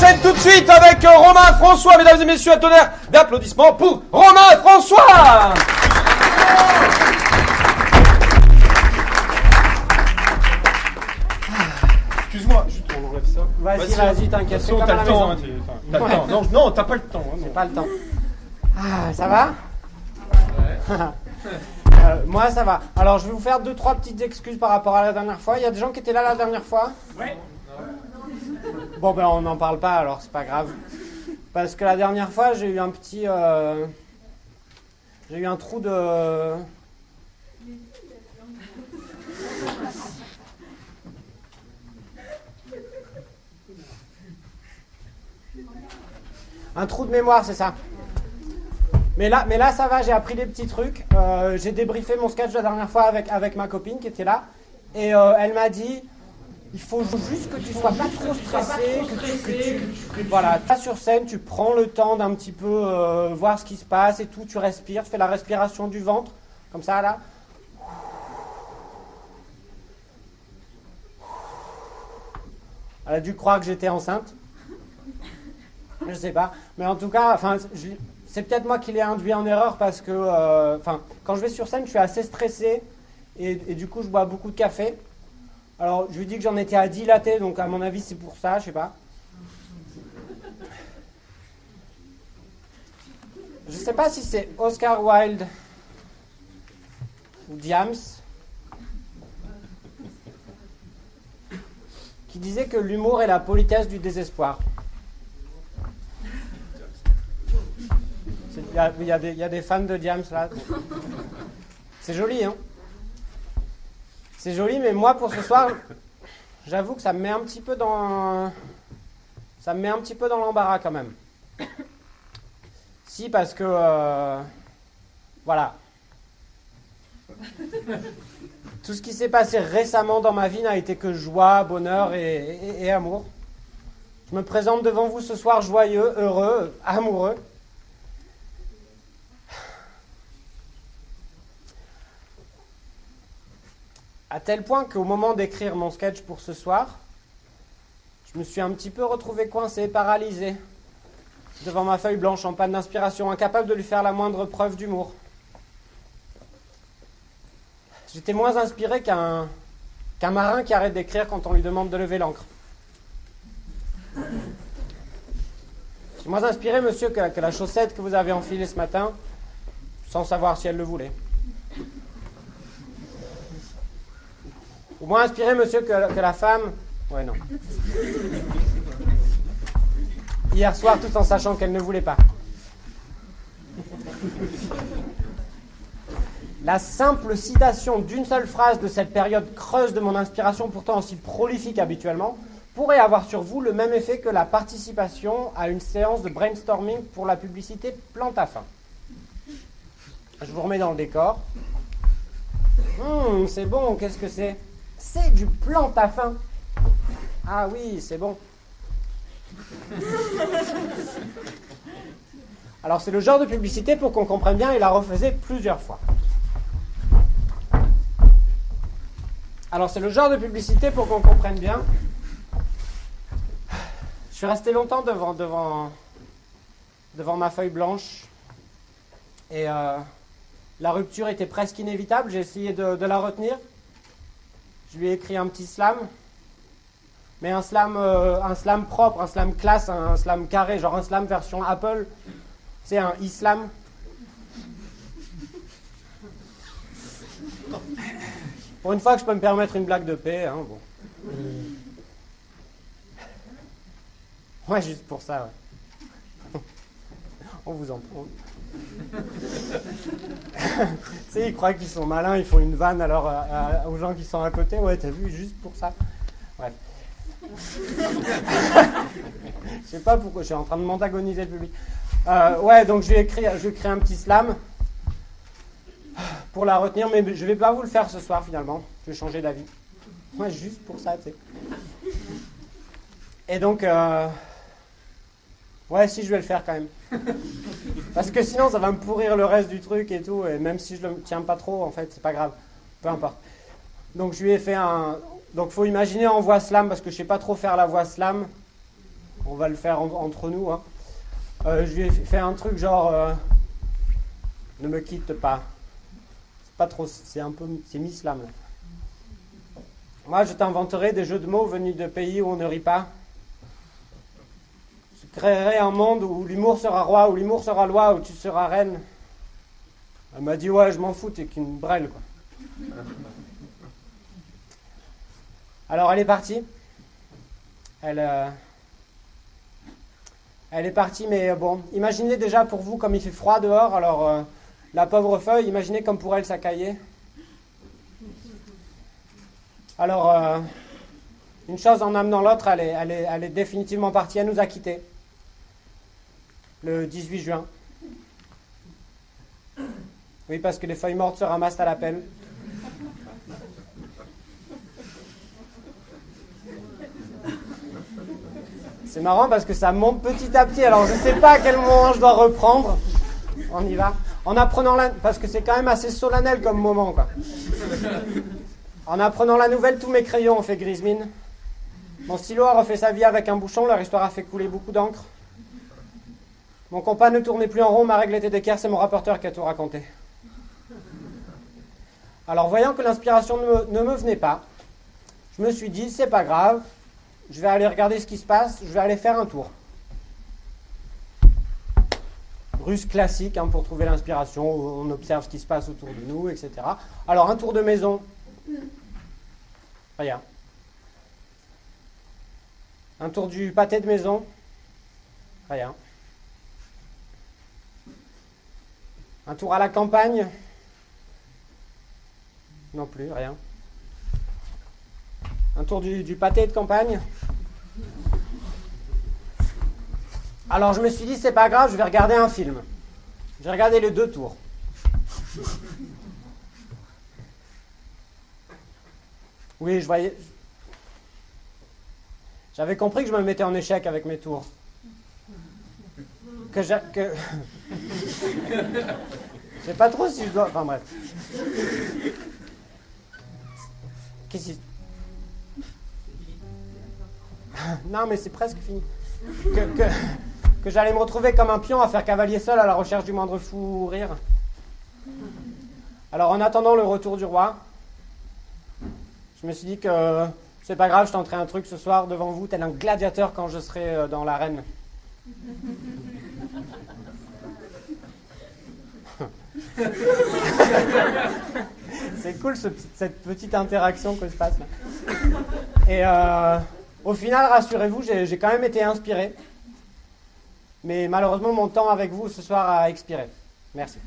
enchaîne tout de suite avec Romain François, mesdames et messieurs, un tonnerre d'applaudissements pour Romain François. Excuse-moi, juste on enlève ça. Vas-y, t'inquiète. De toute façon, t'as le temps. T'as le temps. Non, t'as pas le temps. C'est pas le temps. Ah, ça va? Ouais. Moi, ça va. Alors, je vais vous faire 2-3 petites excuses par rapport à la dernière fois. Il y a des gens qui étaient là la dernière fois? Ouais. Bon, ben, on n'en parle pas, alors c'est pas grave. Parce que la dernière fois, j'ai eu un petit... J'ai eu un trou de... Un trou de mémoire, c'est ça. Mais là, ça va, j'ai appris des petits trucs. J'ai débriefé mon sketch la dernière fois avec ma copine qui était là. Et elle m'a dit, il faut juste que tu sois pas trop stressé, voilà, tu vas sur scène, tu prends le temps d'un petit peu voir ce qui se passe et tout, tu respires, tu fais la respiration du ventre, comme ça, là. Elle a dû croire que j'étais enceinte. Je sais pas. Mais en tout cas, c'est peut-être moi qui l'ai induit en erreur parce que quand je vais sur scène, je suis assez stressé et du coup, je bois beaucoup de café. Alors, je lui dis que j'en étais à 10 lattés, donc à mon avis, c'est pour ça, je sais pas. Je sais pas si c'est Oscar Wilde ou Diams qui disait que l'humour est la politesse du désespoir. Il y a des fans de Diams là. C'est joli, hein? C'est joli, mais moi pour ce soir, j'avoue que ça me met un petit peu dans l'embarras quand même. Si, parce que voilà. Tout ce qui s'est passé récemment dans ma vie n'a été que joie, bonheur et amour. Je me présente devant vous ce soir joyeux, heureux, amoureux. À tel point qu'au moment d'écrire mon sketch pour ce soir, je me suis un petit peu retrouvé coincé, paralysé, devant ma feuille blanche en panne d'inspiration, incapable de lui faire la moindre preuve d'humour. J'étais moins inspiré qu'un marin qui arrête d'écrire quand on lui demande de lever l'ancre. J'ai moins inspiré, monsieur, que la chaussette que vous avez enfilée ce matin, sans savoir si elle le voulait. Ou moins inspiré, monsieur, que la femme... Ouais, non. Hier soir, tout en sachant qu'elle ne voulait pas. La simple citation d'une seule phrase de cette période creuse de mon inspiration, pourtant aussi prolifique habituellement, pourrait avoir sur vous le même effet que la participation à une séance de brainstorming pour la publicité Plante à Fin. Je vous remets dans le décor. C'est bon, qu'est-ce que c'est ? C'est du Plante à Fin. Ah oui, c'est bon. Alors c'est le genre de publicité, pour qu'on comprenne bien, il la refaisait plusieurs fois. Alors c'est le genre de publicité, pour qu'on comprenne bien. Je suis resté longtemps devant ma feuille blanche. Et la rupture était presque inévitable. J'ai essayé de la retenir. Je lui ai écrit un petit slam. Mais un slam propre, un slam classe, un slam carré, genre un slam version Apple. C'est un islam. Pour une fois que je peux me permettre une blague de paix, hein, bon. Ouais, juste pour ça, ouais. On vous en prend. Tu sais, ils croient qu'ils sont malins, ils font une vanne alors aux gens qui sont à côté. Ouais, t'as vu, juste pour ça. Bref. Je sais pas pourquoi, je suis en train de m'antagoniser le public. Ouais, donc je vais écrire un petit slam pour la retenir, mais je vais pas vous le faire ce soir finalement. Je vais changer d'avis. Ouais, juste pour ça, tu sais. Et donc, ouais, si, je vais le faire quand même. Parce que sinon, ça va me pourrir le reste du truc et tout. Et même si je le tiens pas trop, en fait, c'est pas grave. Peu importe. Donc, je lui ai fait un... Donc, faut imaginer en voix slam, parce que je sais pas trop faire la voix slam. on va le faire entre nous. Hein. Je lui ai fait un truc genre ne me quitte pas. C'est pas trop, c'est mi-slam. Moi, je t'inventerai des jeux de mots venus de pays où on ne rit pas. Je créerai un monde où l'humour sera roi, où l'humour sera loi, où tu seras reine. Elle m'a dit ouais, je m'en fous, t'es qu'une brêle quoi. Alors elle est partie. Elle est partie, mais bon, imaginez déjà pour vous comme il fait froid dehors, alors la pauvre feuille, imaginez comme pour elle ça caillait. Alors, une chose en amenant l'autre, elle est définitivement partie, elle nous a quittés. Le 18 juin. Oui, parce que les feuilles mortes se ramassent à la pelle. C'est marrant parce que ça monte petit à petit, alors je ne sais pas à quel moment je dois reprendre. On y va. En apprenant parce que c'est quand même assez solennel comme moment, quoi. En apprenant la nouvelle, tous mes crayons ont fait grise mine. Mon stylo a refait sa vie avec un bouchon, leur histoire a fait couler beaucoup d'encre. Mon compas ne tournait plus en rond, ma règle était d'équerre, c'est mon rapporteur qui a tout raconté. Alors, voyant que l'inspiration ne me venait pas, je me suis dit, c'est pas grave, je vais aller regarder ce qui se passe, je vais aller faire un tour. Ruse classique hein, pour trouver l'inspiration, on observe ce qui se passe autour de nous, etc. Alors, un tour de maison. Rien. Un tour du pâté de maison. Rien. Un tour à la campagne. Non plus, rien. Un tour du pâté de campagne. Alors je me suis dit, c'est pas grave, je vais regarder un film. J'ai regardé les 2 tours. Oui, je voyais... J'avais compris que je me mettais en échec avec mes tours. Je sais pas trop si je dois... Enfin bref. Qu'est-ce qui... Non, mais c'est presque fini. Que j'allais me retrouver comme un pion à faire cavalier seul à la recherche du moindre fou rire. Alors, en attendant le retour du roi, je me suis dit que c'est pas grave, je tenterai un truc ce soir devant vous, tel un gladiateur quand je serai dans l'arène. C'est cool cette petite interaction que se passe là. Et au final, rassurez-vous, j'ai quand même été inspiré. Mais malheureusement, mon temps avec vous ce soir a expiré. Merci.